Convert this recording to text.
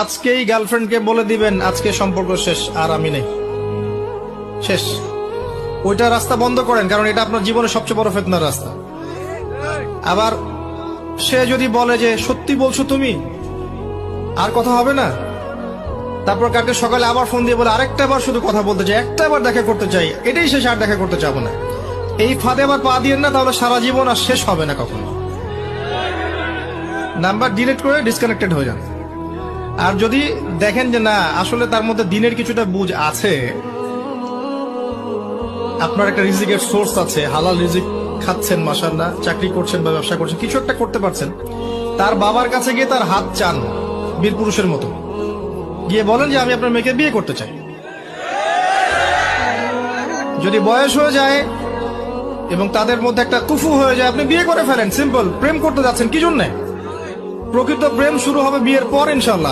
আজকেই গার্লফ্রেন্ডকে বলে দিবেন আজকে সম্পর্ক শেষ, আর আমি নেই, শেষ। ওইটা রাস্তা বন্ধ করেন, কারণ এটা আপনার জীবনের সবচেয়ে বড় ফিতনার রাস্তা। আবার সে যদি বলে যে সত্যি বলছো তুমি, আর কথা হবে না, তারপর কালকে সকালে আবার ফোন দিয়ে বলে আরেকটা বার শুধু কথা বলতে চাই, একটা বার দেখা করতে চাই, এটাই শেষ, আর দেখা করতে চাবো না, এই ফাঁদে আবার পা দিয়েন না, তাহলে সারা জীবন আর শেষ হবে না কখনো। নাম্বার ডিলিট করে ডিসকানেক্টেড হয়ে যান। আর যদি দেখেন যে না, আসলে তার মধ্যে দিনের কিছুটা বুঝ আছে, আপনার একটা রিজিকের সোর্স আছে, হালাল রিজিক খাচ্ছেন, মাশাআল্লাহ, চাকরি করছেন বা ব্যবসা করছেন, কিছু একটা করতে পারছেন, তার বাবার কাছে গিয়ে তার হাত চান বীর পুরুষের মতো, গিয়ে বলেন যে আমি আপনার মেয়েকে বিয়ে করতে চাই। যদি বয়স হয়ে যায় এবং তাদের মধ্যে একটা কুফু হয়ে যায়, আপনি বিয়ে করে ফেলেন, সিম্পল। প্রেম করতে যাচ্ছেন কি জন্যে? প্রকৃত প্রেম শুরু হবে বিয়ের পর ইনশাল্লাহ।